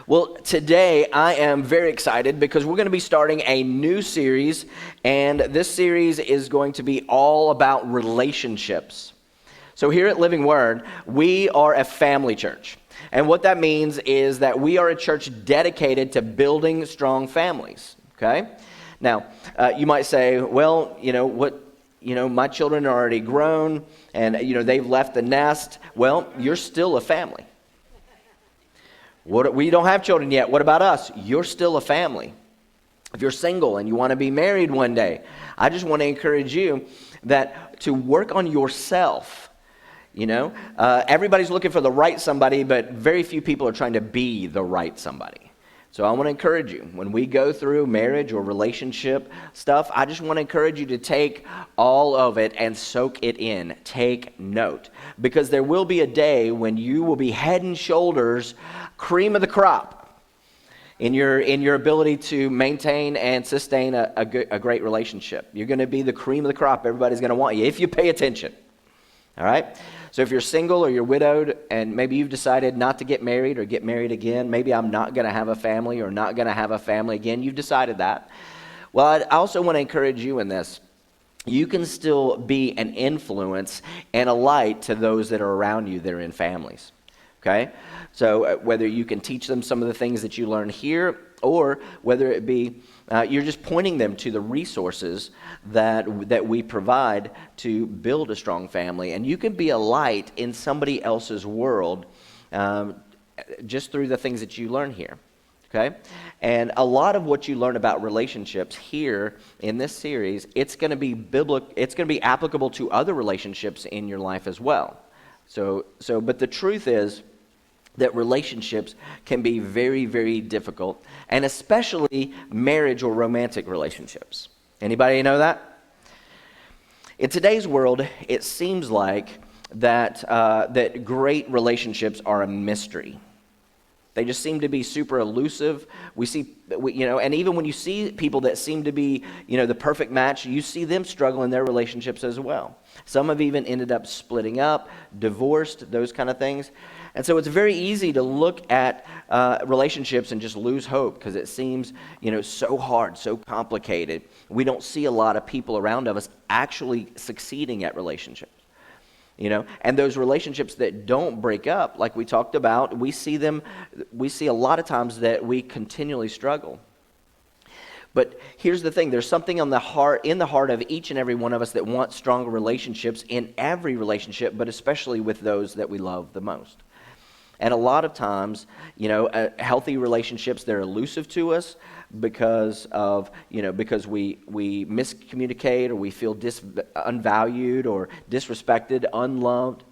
Well, today I am very excited because we're going to be starting a new series, and this series is going to be all about relationships. So here at Living Word, we are a family church. And what that means is that we are a church dedicated to building strong families, okay? Now, you might say, well, my children are already grown and, they've left the nest. Well, you're still a family. We don't have children yet. What about us? You're still a family. If you're single and you want to be married one day, I just want to encourage you that to work on yourself. Everybody's looking for the right somebody, but very few people are trying to be the right somebody. So I want to encourage you, when we go through marriage or relationship stuff, I just want to encourage you to take all of it and soak it in. Take note. Because there will be a day when you will be head and shoulders cream of the crop in your ability to maintain and sustain a great relationship. You're going to be the cream of the crop. Everybody's going to want you if you pay attention. All right? So if you're single or you're widowed and maybe you've decided not to get married or get married again, maybe I'm not going to have a family or not going to have a family again, you've decided that. Well, I also want to encourage you in this. You can still be an influence and a light to those that are around you that are in families. Okay? So whether you can teach them some of the things that you learn here, or whether it be you're just pointing them to the resources that we provide to build a strong family. And you can be a light in somebody else's world just through the things that you learn here. Okay? And a lot of what you learn about relationships here in this series, it's going to be it's going to be applicable to other relationships in your life as well. But the truth is that relationships can be very, very difficult, and especially marriage or romantic relationships. Anybody know that? In today's world, it seems like that great relationships are a mystery. They just seem to be super elusive. And even when you see people that seem to be, the perfect match, you see them struggle in their relationships as well. Some have even ended up splitting up, divorced, those kind of things. And so it's very easy to look at relationships and just lose hope because it seems, so hard, so complicated. We don't see a lot of people around us actually succeeding at relationships. And those relationships that don't break up, like we talked about, we see a lot of times that we continually struggle. But here's the thing, there's something in the heart of each and every one of us that wants stronger relationships in every relationship, but especially with those that we love the most. And a lot of times, healthy relationships, they're elusive to us because we miscommunicate or we feel unvalued or disrespected, unloved.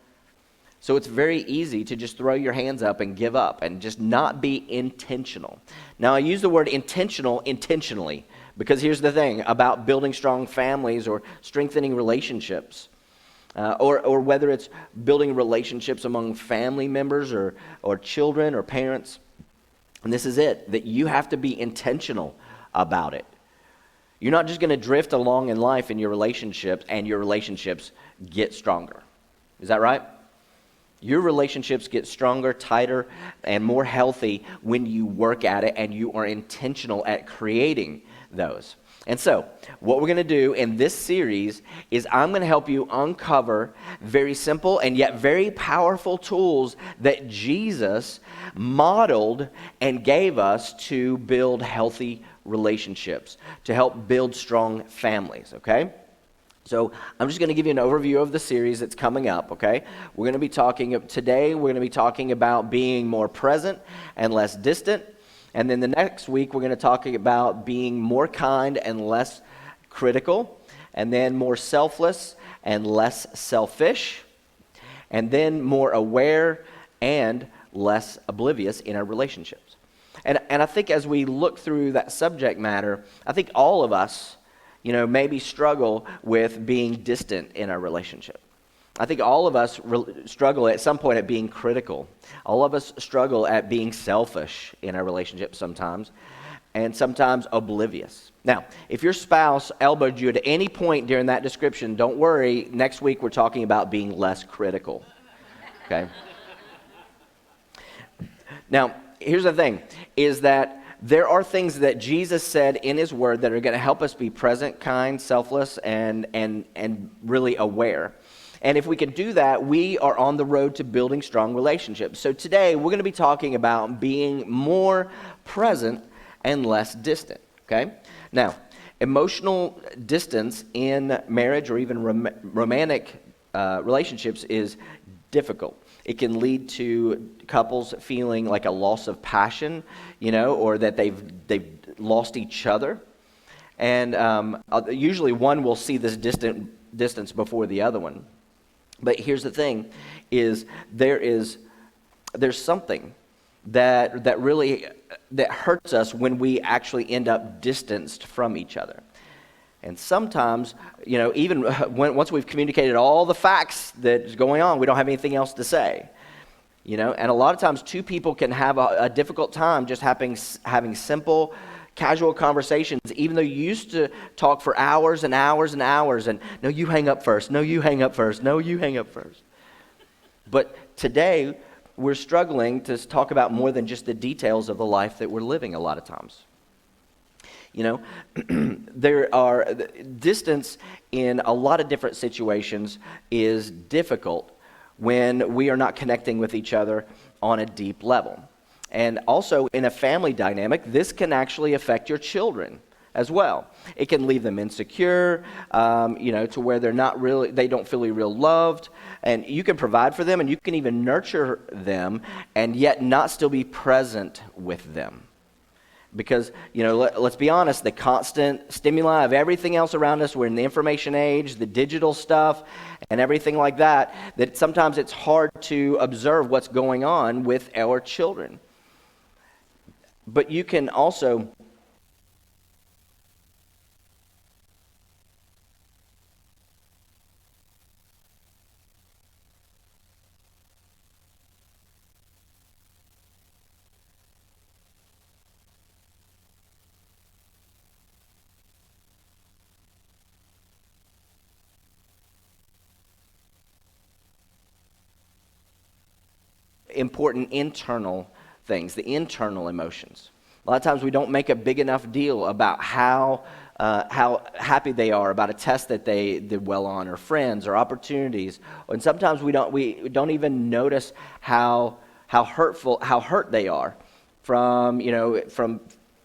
So it's very easy to just throw your hands up and give up and just not be intentional. Now, I use the word intentional intentionally because here's the thing about building strong families or strengthening relationships. Or whether it's building relationships among family members or children or parents. And this is it, that you have to be intentional about it. You're not just going to drift along in life in your relationships and your relationships get stronger. Is that right? Your relationships get stronger, tighter, and more healthy when you work at it and you are intentional at creating those. And so, what we're going to do in this series is I'm going to help you uncover very simple and yet very powerful tools that Jesus modeled and gave us to build healthy relationships, to help build strong families, okay? So, I'm just going to give you an overview of the series that's coming up, okay? We're going to be talking about being more present and less distant. And then the next week, we're going to talk about being more kind and less critical, and then more selfless and less selfish, and then more aware and less oblivious in our relationships. And I think as we look through that subject matter, I think all of us, maybe struggle with being distant in our relationship. I think all of us struggle at some point at being critical. All of us struggle at being selfish in our relationships sometimes, and sometimes oblivious. Now, if your spouse elbowed you at any point during that description, don't worry. Next week we're talking about being less critical. Okay? Now, here's the thing, is that there are things that Jesus said in his word that are going to help us be present, kind, selfless, and really aware. And if we can do that, we are on the road to building strong relationships. So today, we're going to be talking about being more present and less distant, okay? Now, emotional distance in marriage or even romantic relationships is difficult. It can lead to couples feeling like a loss of passion, or that they've lost each other. And usually one will see this distance before the other one. But here's the thing, is there's something that really hurts us when we actually end up distanced from each other. And sometimes, even once we've communicated all the facts that's going on, we don't have anything else to say. And a lot of times two people can have a difficult time just having simple, casual conversations, even though you used to talk for hours and hours and hours, and no, you hang up first, no, you hang up first, no, you hang up first. But today, we're struggling to talk about more than just the details of the life that we're living a lot of times. There are distance in a lot of different situations is difficult when we are not connecting with each other on a deep level. And also in a family dynamic, this can actually affect your children as well. It can leave them insecure, to where they don't feel real loved. And you can provide for them and you can even nurture them and yet not still be present with them. Because, let's be honest, the constant stimuli of everything else around us, we're in the information age, the digital stuff, and everything like that sometimes it's hard to observe what's going on with our children. But you can also important internal things, the internal emotions. A lot of times we don't make a big enough deal about how happy they are about a test that they did well on, or friends, or opportunities. And sometimes we don't even notice how hurt they are from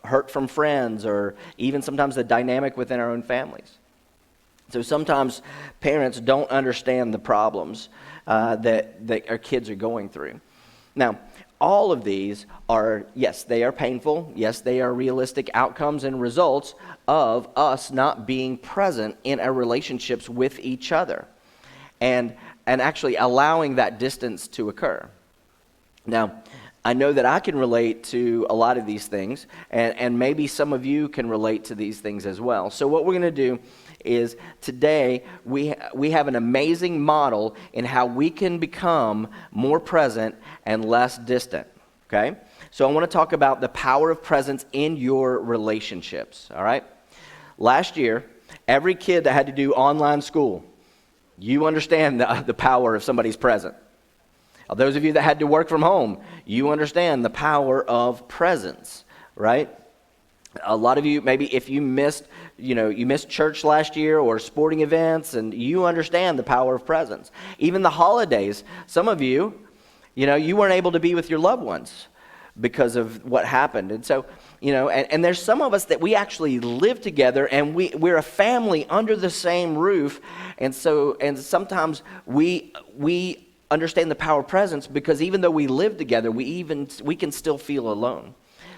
hurt from friends, or even sometimes the dynamic within our own families. So sometimes parents don't understand the problems that our kids are going through. Now, all of these are, yes, they are painful. Yes, they are realistic outcomes and results of us not being present in our relationships with each other and actually allowing that distance to occur. Now, I know that I can relate to a lot of these things, and maybe some of you can relate to these things as well. So what we're going to do is today we have an amazing model in how we can become more present and less distant, okay? So I want to talk about the power of presence in your relationships, all right? Last year, every kid that had to do online school, you understand the power of somebody's present. Those of you that had to work from home, you understand the power of presence, right? A lot of you, maybe if you missed church last year or sporting events, and you understand the power of presence. Even the holidays, some of you, you weren't able to be with your loved ones because of what happened. And so, and there's some of us that we actually live together, and we're a family under the same roof. And sometimes we understand the power of presence because even though we live together, we can still feel alone.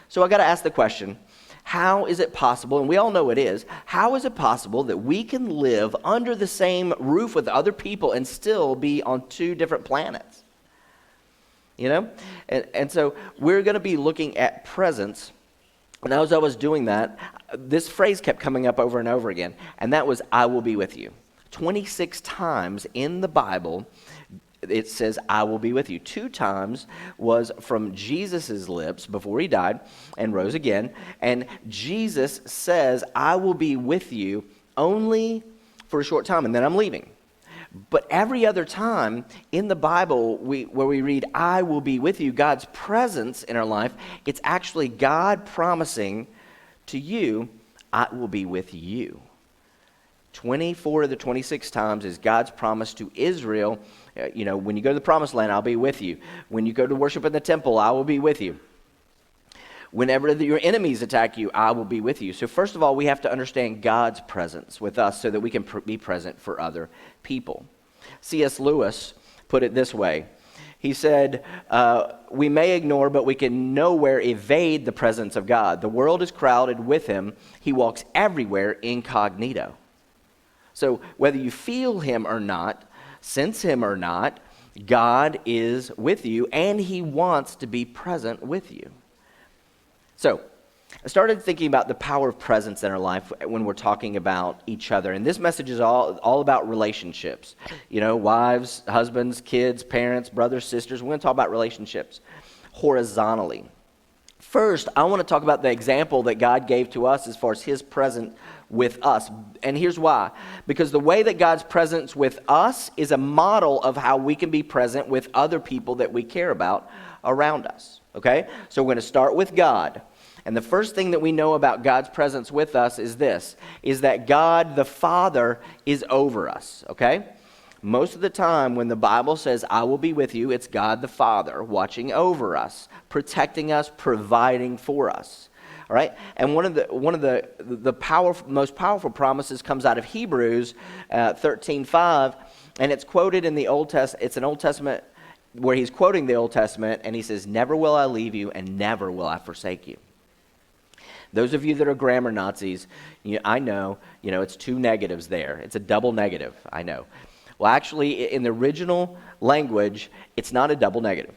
So I got to ask the question, how is it possible, and we all know it is, how is it possible that we can live under the same roof with other people and still be on two different planets? And so we're going to be looking at presence. And as I was doing that, this phrase kept coming up over and over again, and that was, I will be with you. 26 times in the Bible, it says, I will be with you. 2 times was from Jesus' lips before he died and rose again. And Jesus says, I will be with you only for a short time, and then I'm leaving. But every other time in the Bible where we read, I will be with you, God's presence in our life, it's actually God promising to you, I will be with you. 24 of the 26 times is God's promise to Israel, when you go to the promised land, I'll be with you. When you go to worship in the temple, I will be with you. Whenever your enemies attack you, I will be with you. So first of all, we have to understand God's presence with us so that we can be present for other people. C.S. Lewis put it this way. He said, we may ignore, but we can nowhere evade the presence of God. The world is crowded with him. He walks everywhere incognito. So whether you feel him or not, sense him or not, God is with you, and he wants to be present with you. So I started thinking about the power of presence in our life when we're talking about each other. And this message is all about relationships. Wives, husbands, kids, parents, brothers, sisters. We're going to talk about relationships horizontally. First, I want to talk about the example that God gave to us as far as his presence with us. And here's why. Because the way that God's presence with us is a model of how we can be present with other people that we care about around us. Okay? So we're going to start with God. And the first thing that we know about God's presence with us is this, is that God the Father is over us, okay? Most of the time when the Bible says, I will be with you, it's God the Father watching over us, protecting us, providing for us, all right? And one of the most powerful promises comes out of Hebrews 13:5, and it's quoted in the Old Testament. It's an Old Testament where he's quoting the Old Testament, and he says, never will I leave you, and never will I forsake you. Those of you that are grammar Nazis, I know, it's two negatives there. It's a double negative, I know. Well, actually, in the original language, it's not a double negative.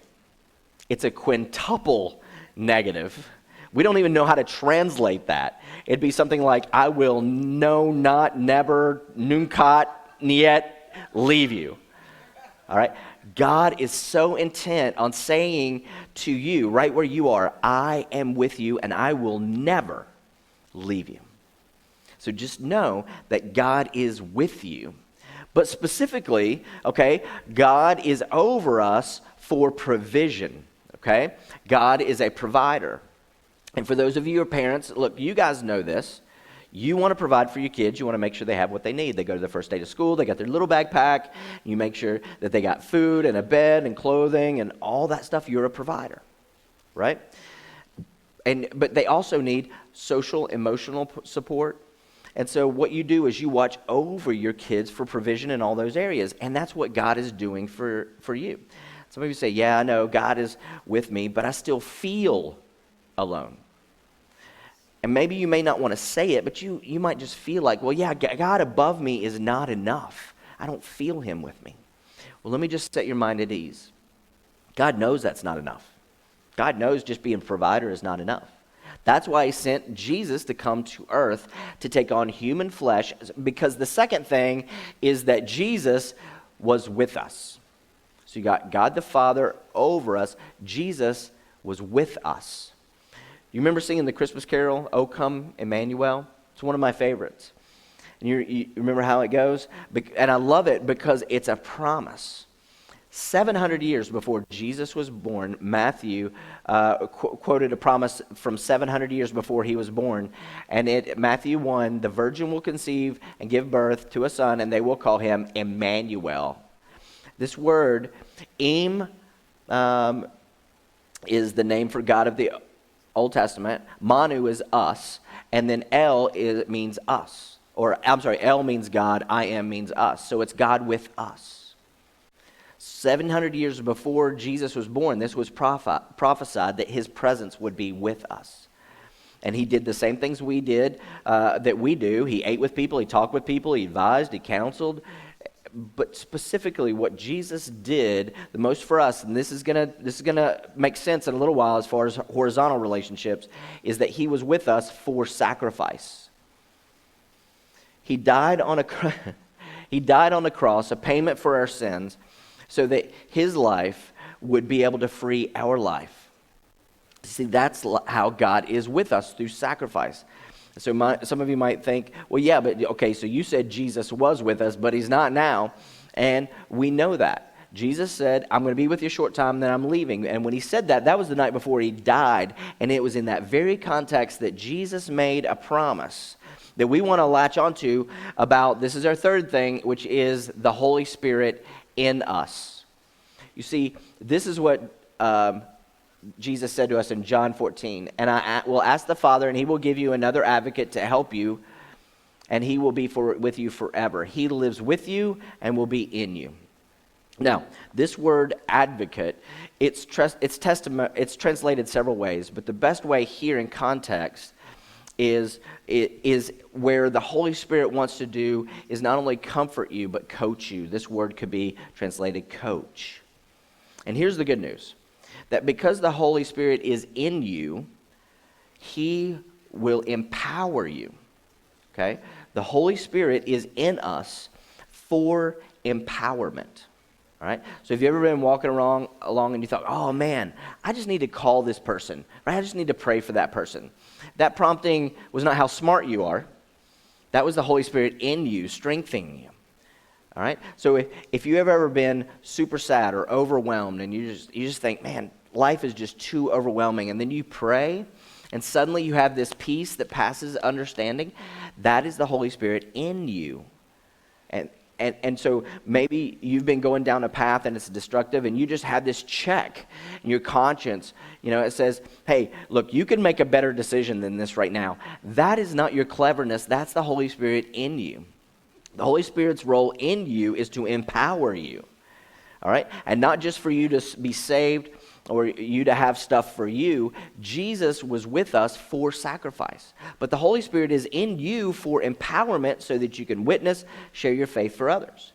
It's a quintuple negative. We don't even know how to translate that. It'd be something like, I will no, not, never, nunca, niet, leave you. All right? God is so intent on saying to you, right where you are, I am with you and I will never leave you. So just know that God is with you. But specifically, okay, God is over us for provision, okay? God is a provider. And for those of you who are parents, look, you guys know this. You want to provide for your kids. You want to make sure they have what they need. They go to the first day to school. They got their little backpack. You make sure that they got food and a bed and clothing and all that stuff. You're a provider, right? But they also need social, emotional support. And so what you do is you watch over your kids for provision in all those areas. And that's what God is doing for you. Some of you say, yeah, I know God is with me, but I still feel alone. And maybe you may not want to say it, but you might just feel like, well, yeah, God above me is not enough. I don't feel him with me. Well, let me just set your mind at ease. God knows that's not enough. God knows just being a provider is not enough. That's why he sent Jesus to come to earth to take on human flesh, because the second thing is that Jesus was with us. So you got God the Father over us. Jesus was with us. You remember singing the Christmas carol, O Come Emmanuel? It's one of my favorites. And you remember how it goes? And I love it because it's a promise. 700 years before Jesus was born, Matthew quoted a promise from 700 years before he was born. And Matthew 1, the virgin will conceive and give birth to a son, and they will call him Emmanuel. This word, is the name for God of the Old Testament. Manu is us, and then means us. El means God, I am means us. So it's God with us. 700 years before Jesus was born, this was prophesied that his presence would be with us. And he did the same things we did, that we do. He ate with people, he talked with people, he advised, he counseled. But specifically what Jesus did the most for us, and this is gonna make sense in a little while as far as horizontal relationships, is that he was with us for sacrifice. He died on a cross, a payment for our sins, so that his life would be able to free our life. See, that's how God is with us, through sacrifice. So some of you might think, well, yeah, but okay, so you said Jesus was with us, but he's not now. And we know that. Jesus said, I'm going to be with you a short time, then I'm leaving. And when he said that, that was the night before he died. And it was in that very context that Jesus made a promise that we want to latch onto about, this is our third thing, which is the Holy Spirit in us. You see, this is what Jesus said to us in John 14. And I will ask the Father, and he will give you another advocate to help you, and he will be with you forever. He lives with you and will be in you. Now, this word advocate, it's translated several ways, but the best way here in context is where the Holy Spirit wants to do is not only comfort you, but coach you. This word could be translated coach. And here's the good news, that because the Holy Spirit is in you, he will empower you, okay? The Holy Spirit is in us for empowerment. All right. So if you've ever been walking along and you thought, oh man, I just need to call this person, right? I just need to pray for that person. That prompting was not how smart you are. That was the Holy Spirit in you, strengthening you. All right. So if you have ever been super sad or overwhelmed and you just think, man, life is just too overwhelming, and then you pray and suddenly you have this peace that passes understanding, that is the Holy Spirit in you. And so maybe you've been going down a path and it's destructive, and you just have this check in your conscience. You know, it says, hey, look, you can make a better decision than this right now. That is not your cleverness. That's the Holy Spirit in you. The Holy Spirit's role in you is to empower you. All right? And not just for you to be saved or you to have stuff for you. Jesus was with us for sacrifice. But the Holy Spirit is in you for empowerment so that you can witness, share your faith for others.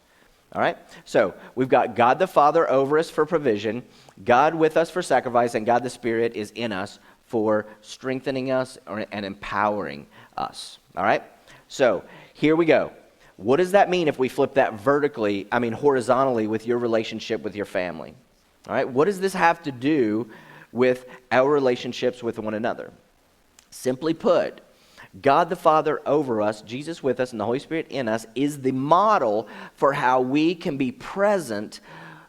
All right? So we've got God the Father over us for provision, God with us for sacrifice, and God the Spirit is in us for strengthening us and empowering us. All right? So here we go. What does that mean if we flip that horizontally with your relationship with your family? All right, what does this have to do with our relationships with one another? Simply put, God the Father over us, Jesus with us, and the Holy Spirit in us is the model for how we can be present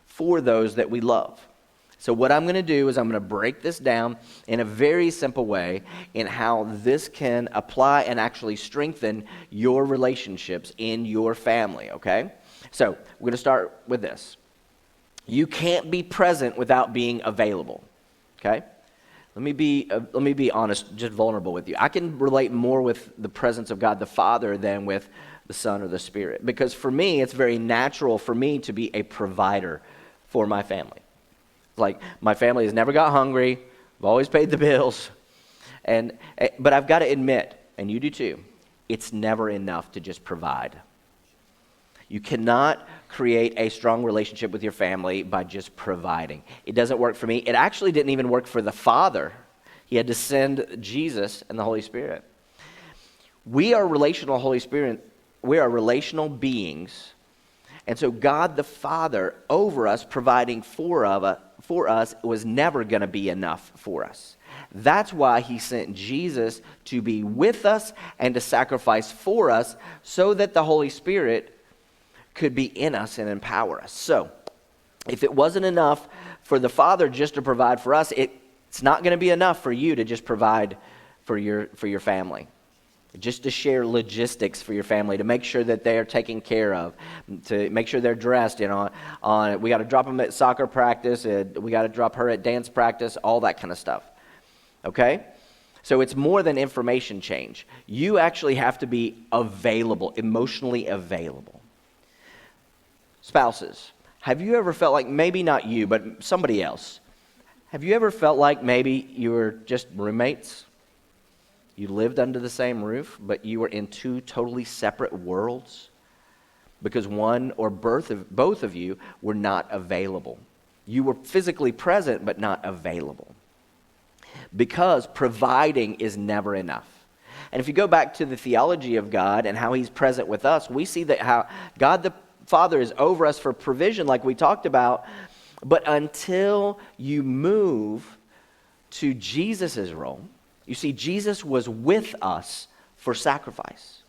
for those that we love. So what I'm going to do is I'm going to break this down in a very simple way in how this can apply and actually strengthen your relationships in your family, okay? So we're going to start with this. You can't be present without being available, okay? Let me be honest, just vulnerable with you. I can relate more with the presence of God the Father than with the Son or the Spirit, because for me, it's very natural for me to be a provider for my family. Like, my family has never got hungry. I've always paid the bills. But I've got to admit, and you do too, it's never enough to just provide. You cannot create a strong relationship with your family by just providing. It doesn't work for me. It actually didn't even work for the Father. He had to send Jesus and the Holy Spirit. We are relational Holy Spirit. We are relational beings. And so God the Father over us, providing for us, was never going to be enough for us. That's why he sent Jesus to be with us and to sacrifice for us so that the Holy Spirit could be in us and empower us. So, if it wasn't enough for the Father just to provide for us, it's not going to be enough for you to just provide for your family. Just to share logistics for your family, to make sure that they're taken care of, to make sure they're dressed. We got to drop them at soccer practice, we got to drop her at dance practice, all that kind of stuff. Okay? So it's more than information change. You actually have to be available, emotionally available. Spouses, have you ever felt like, maybe not you, but somebody else, have you ever felt like maybe you were just roommates? You lived under the same roof, but you were in two totally separate worlds because one or both of you were not available. You were physically present, but not available. Because providing is never enough. And if you go back to the theology of God and how he's present with us, we see that how God the Father is over us for provision, like we talked about, but until you move to Jesus' role, you see, Jesus was with us for sacrifice.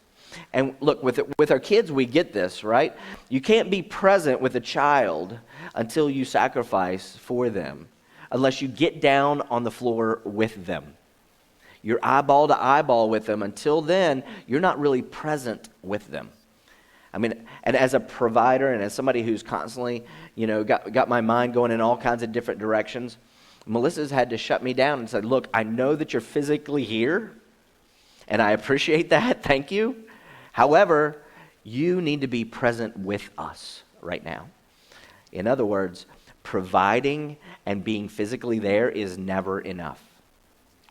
And look, with our kids, we get this, right? You can't be present with a child until you sacrifice for them, unless you get down on the floor with them. You're eyeball to eyeball with them. Until then, you're not really present with them. I mean, and as a provider and as somebody who's constantly, got my mind going in all kinds of different directions, Melissa's had to shut me down and said, look, I know that you're physically here, and I appreciate that. Thank you. However, you need to be present with us right now. In other words, providing and being physically there is never enough.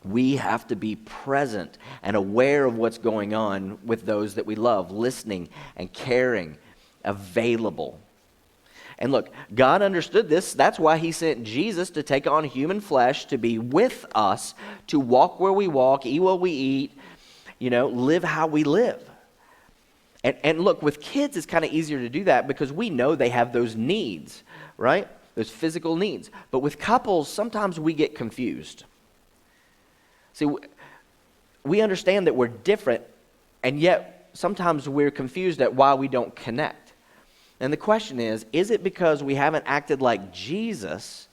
We have to be present and aware of what's going on with those that we love, listening and caring, available. And look, God understood this. That's why he sent Jesus to take on human flesh, to be with us, to walk where we walk, eat what we eat, live how we live. And look, with kids, it's kind of easier to do that because we know they have those needs, right? Those physical needs. But with couples, sometimes we get confused. See, we understand that we're different, and yet sometimes we're confused at why we don't connect. And the question is it because we haven't acted like Jesus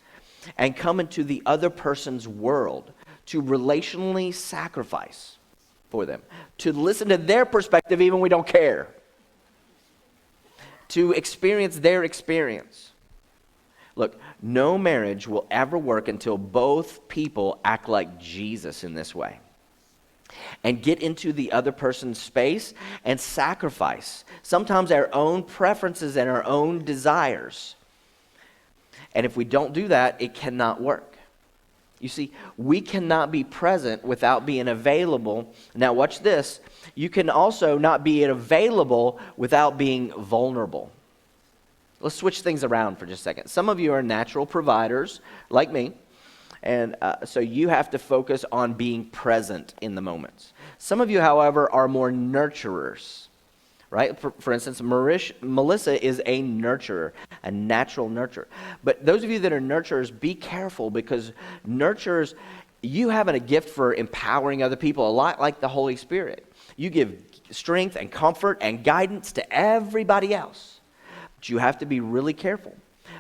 and come into the other person's world to relationally sacrifice for them, to listen to their perspective even when we don't care, to experience their experience? Look, no marriage will ever work until both people act like Jesus in this way and get into the other person's space and sacrifice sometimes our own preferences and our own desires. And if we don't do that, it cannot work. You see, we cannot be present without being available. Now, watch this. You can also not be available without being vulnerable. Let's switch things around for just a second. Some of you are natural providers, like me, and so you have to focus on being present in the moments. Some of you, however, are more nurturers, right? For instance, Melissa is a nurturer, a natural nurturer. But those of you that are nurturers, be careful, because nurturers, you have a gift for empowering other people, a lot like the Holy Spirit. You give strength and comfort and guidance to everybody else. But you have to be really careful,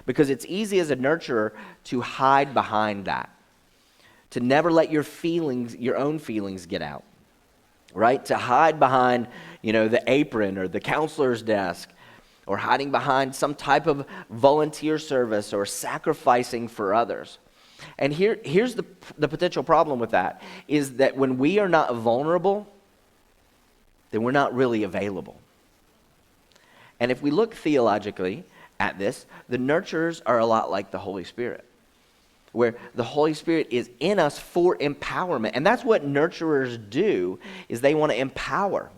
because it's easy as a nurturer to hide behind that, to never let your own feelings get out, right? To hide behind, the apron or the counselor's desk, or hiding behind some type of volunteer service or sacrificing for others. And here's the potential problem with that, is that when we are not vulnerable, then we're not really available. And if we look theologically at this, the nurturers are a lot like the Holy Spirit, where the Holy Spirit is in us for empowerment. And that's what nurturers do, is they want to empower.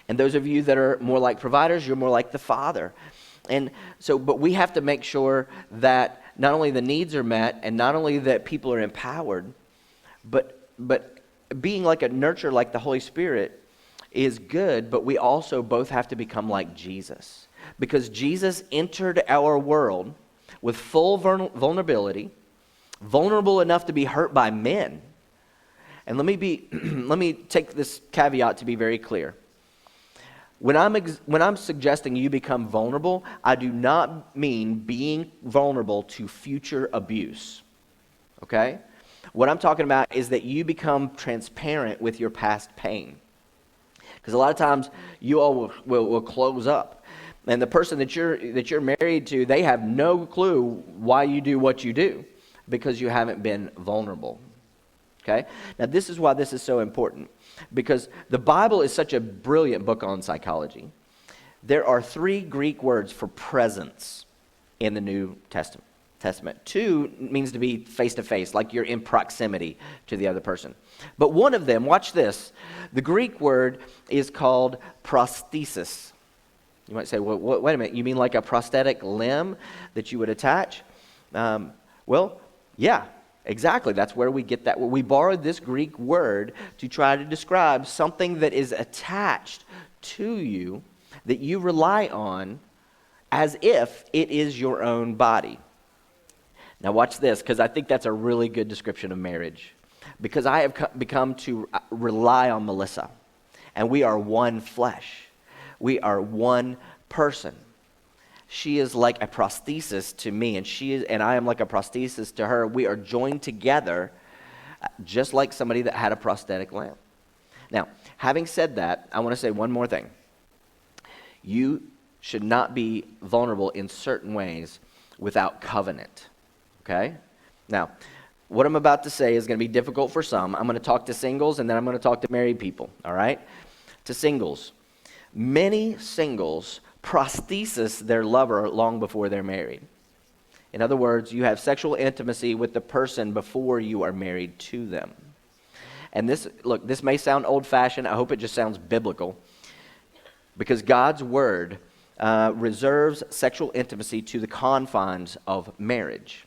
And those of you that are more like providers, you're more like the Father. And so, but we have to make sure that not only the needs are met and not only that people are empowered, but being like a nurturer like the Holy Spirit is good, but we also both have to become like Jesus. Because Jesus entered our world with full vulnerability, vulnerable enough to be hurt by men. And let me take this caveat to be very clear. When I'm suggesting you become vulnerable, I do not mean being vulnerable to future abuse. Okay? What I'm talking about is that you become transparent with your past pain. Because a lot of times you all will close up. And the person that you're married to, they have no clue why you do what you do, because you haven't been vulnerable. Okay? Now, this is why this is so important, because the Bible is such a brilliant book on psychology. There are 3 Greek words for presence in the New Testament. 2 means to be face-to-face, like you're in proximity to the other person. But one of them, watch this, the Greek word is called prosthesis. You might say, well, wait a minute, you mean like a prosthetic limb that you would attach? Well, yeah, exactly. That's where we get that. We borrowed this Greek word to try to describe something that is attached to you that you rely on as if it is your own body. Now watch this, because I think that's a really good description of marriage. Because I have become to rely on Melissa. and we are one flesh. We are one person. She is like a prosthesis to me, and I am like a prosthesis to her. We are joined together just like somebody that had a prosthetic limb. Now, having said that, I want to say one more thing. You should not be vulnerable in certain ways without covenant, okay? Now, what I'm about to say is going to be difficult for some. I'm going to talk to singles, and then I'm going to talk to married people, all right? To singles. Many singles prosthesis their lover long before they're married. In other words, you have sexual intimacy with the person before you are married to them. And this may sound old-fashioned. I hope it just sounds biblical. Because God's word reserves sexual intimacy to the confines of marriage.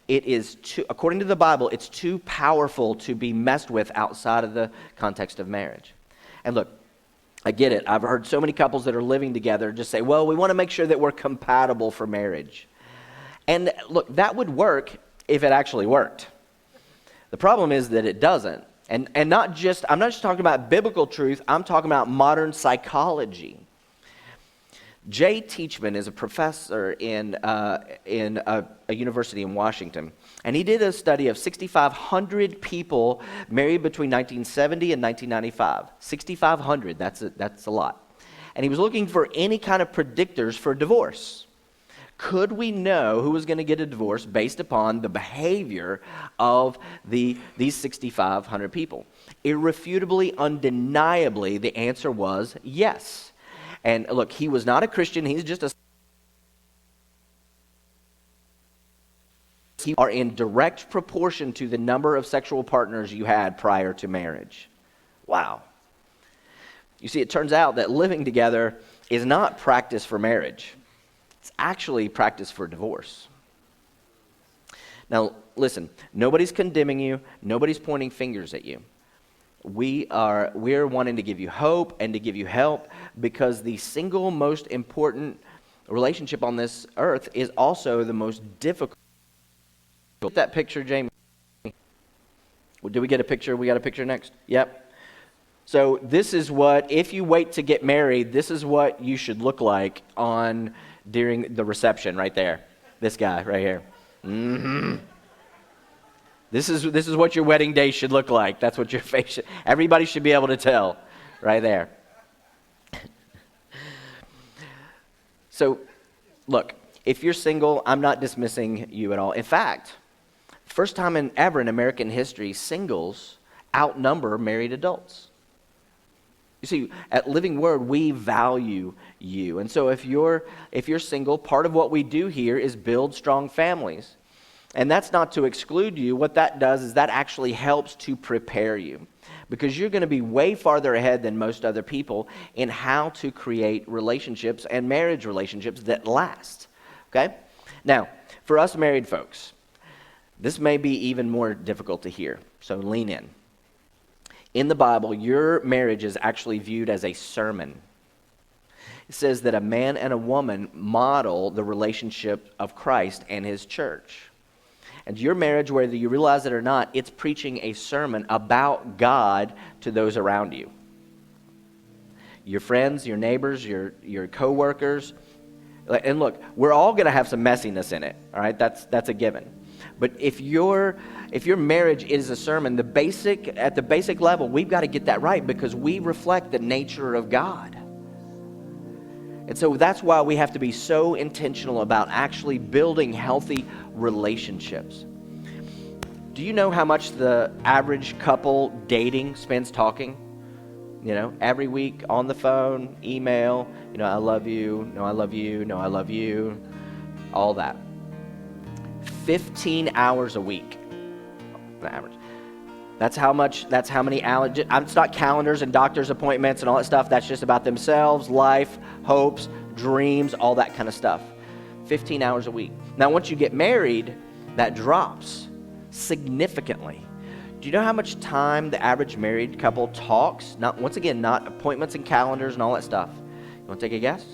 It is according to the Bible, it's too powerful to be messed with outside of the context of marriage. And look, I get it. I've heard so many couples that are living together just say, well, we want to make sure that we're compatible for marriage. And look, that would work if it actually worked. The problem is that it doesn't. And I'm not just talking about biblical truth, I'm talking about modern psychology. Jay Teachman is a professor in a university in Washington, and he did a study of 6,500 people married between 1970 and 1995. 6,500, that's a lot. And he was looking for any kind of predictors for divorce. Could we know who was going to get a divorce based upon the behavior of these 6,500 people? Irrefutably, undeniably, the answer was yes. And look, he was not a Christian. He's just are in direct proportion to the number of sexual partners you had prior to marriage. Wow. You see, it turns out that living together is not practice for marriage. It's actually practice for divorce. Now, listen, nobody's condemning you. Nobody's pointing fingers at you. We're wanting to give you hope and to give you help, because the single most important relationship on this earth is also the most difficult. Get that picture, Jamie. Did we get a picture? We got a picture next? Yep. So this is what, if you wait to get married, this is what you should look like during the reception right there. This guy right here. Mm-hmm. This is what your wedding day should look like. That's what your face should. Everybody should be able to tell right there. So, look, if you're single, I'm not dismissing you at all. In fact, first time ever in American history, singles outnumber married adults. You see, at Living Word, we value you. And so if you're single, part of what we do here is build strong families. And that's not to exclude you. What that does is that actually helps to prepare you, because you're going to be way farther ahead than most other people in how to create relationships and marriage relationships that last. Okay? Now, for us married folks, this may be even more difficult to hear, so lean in. In the Bible, your marriage is actually viewed as a sermon. It says that a man and a woman model the relationship of Christ and his church. And your marriage, whether you realize it or not, it's preaching a sermon about God to those around you. Your friends, your neighbors, your co-workers. And look, we're all going to have some messiness in it, all right? That's a given. But if your marriage is a sermon, at the basic level, we've got to get that right, because we reflect the nature of God. And so that's why we have to be so intentional about actually building healthy relationships. Do you know how much the average couple dating spends talking? You know, every week on the phone, email, I love you, no, I love you, no, I love you, all that. 15 hours a week, the average. That's how many hours. It's not calendars and doctor's appointments and all that stuff. That's just about themselves, life, hopes, dreams, all that kind of stuff. 15 hours a week. Now, once you get married, that drops significantly. Do you know how much time the average married couple talks? Not appointments and calendars and all that stuff. You want to take a guess?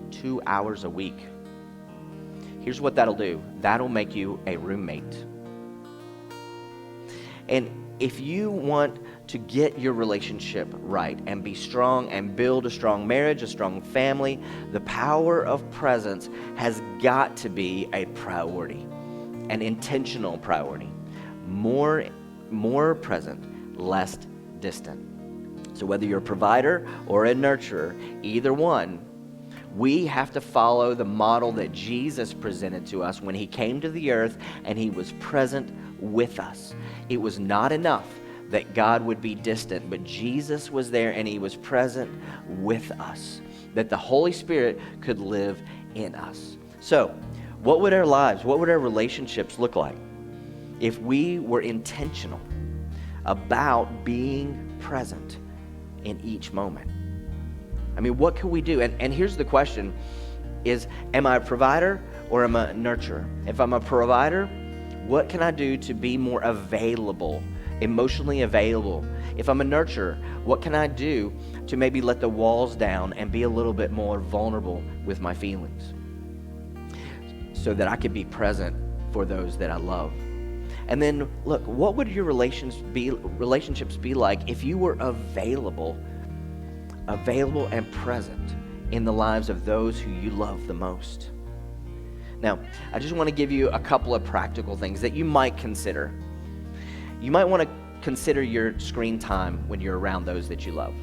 2 hours a week. Here's what that'll do. That'll make you a roommate. And if you want to get your relationship right and be strong and build a strong marriage, a strong family, the power of presence has got to be a priority, an intentional priority. More present, less distant. So whether you're a provider or a nurturer, either one, we have to follow the model that Jesus presented to us when he came to the earth and he was present with us. It was not enough that God would be distant, but Jesus was there and he was present with us, that the Holy Spirit could live in us. So, what would our lives, what would our relationships look like if we were intentional about being present in each moment? I mean, what can we do? And here's the question is, am I a provider or am I a nurturer? If I'm a provider, what can I do to be more available, emotionally available? If I'm a nurturer, what can I do to maybe let the walls down and be a little bit more vulnerable with my feelings so that I can be present for those that I love? And then, look, what would your relationships be like if you were available and present in the lives of those who you love the most? Now, I just want to give you a couple of practical things that you might consider. You might want to consider your screen time when you're around those that you love.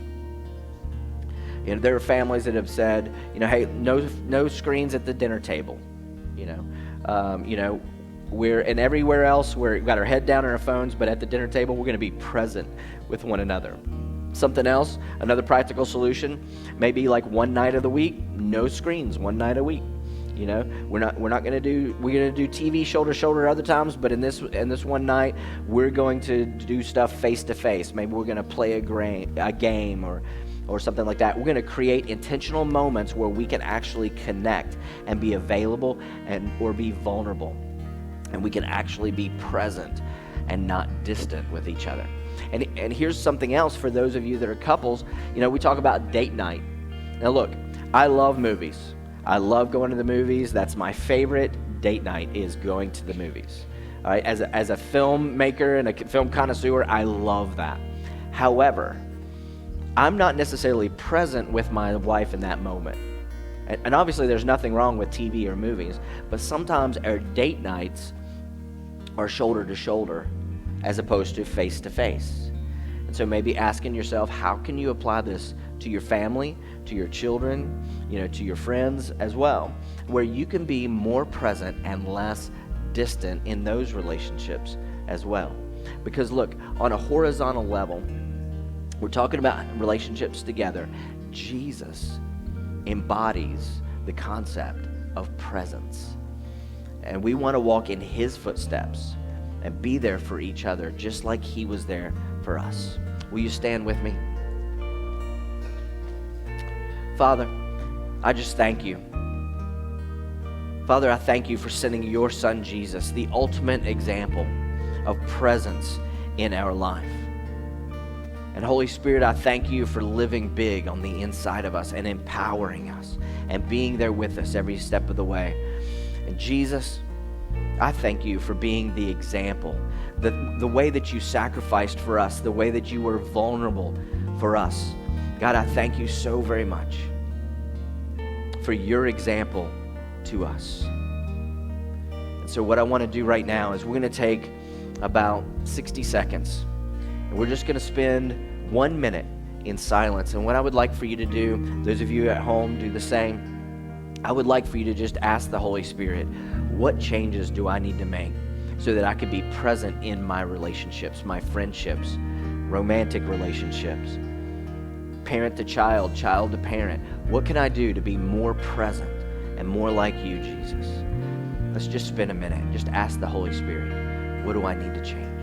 You know, there are families that have said, hey, no screens at the dinner table. And everywhere else we've got our head down on our phones, but at the dinner table we're going to be present with one another. Something else, another practical solution, maybe like one night of the week, no screens, one night a week. We're going to do TV shoulder to shoulder other times, but in this one night, we're going to do stuff face to face. Maybe we're going to play a game or something like that. We're going to create intentional moments where we can actually connect and be available or be vulnerable, and we can actually be present and not distant with each other. And here's something else for those of you that are couples. We talk about date night. Now look, I love movies. I love going to the movies. That's my favorite date night, is going to the movies. All right, as a filmmaker and a film connoisseur, I love that. However, I'm not necessarily present with my wife in that moment. And obviously there's nothing wrong with TV or movies, but sometimes our date nights are shoulder to shoulder as opposed to face to face. And so maybe asking yourself, how can you apply this to your family, to your children, to your friends as well, where you can be more present and less distant in those relationships as well. Because look, on a horizontal level, we're talking about relationships together. Jesus embodies the concept of presence. And we want to walk in his footsteps and be there for each other just like he was there for us. Will you stand with me? Father, I just thank you. Father, I thank you for sending your son Jesus, the ultimate example of presence in our life. And Holy Spirit, I thank you for living big on the inside of us and empowering us and being there with us every step of the way. And Jesus, I thank you for being the example, the way that you sacrificed for us, the way that you were vulnerable for us. God, I thank you so very much for your example to us. And so what I want to do right now is we're going to take about 60 seconds, and we're just going to spend 1 minute in silence. And what I would like for you to do, those of you at home do the same, I would like for you to just ask the Holy Spirit, what changes do I need to make so that I can be present in my relationships, my friendships, romantic relationships, parent to child, child to parent? What can I do to be more present and more like you, Jesus? Let's just spend a minute. Just ask the Holy Spirit, what do I need to change?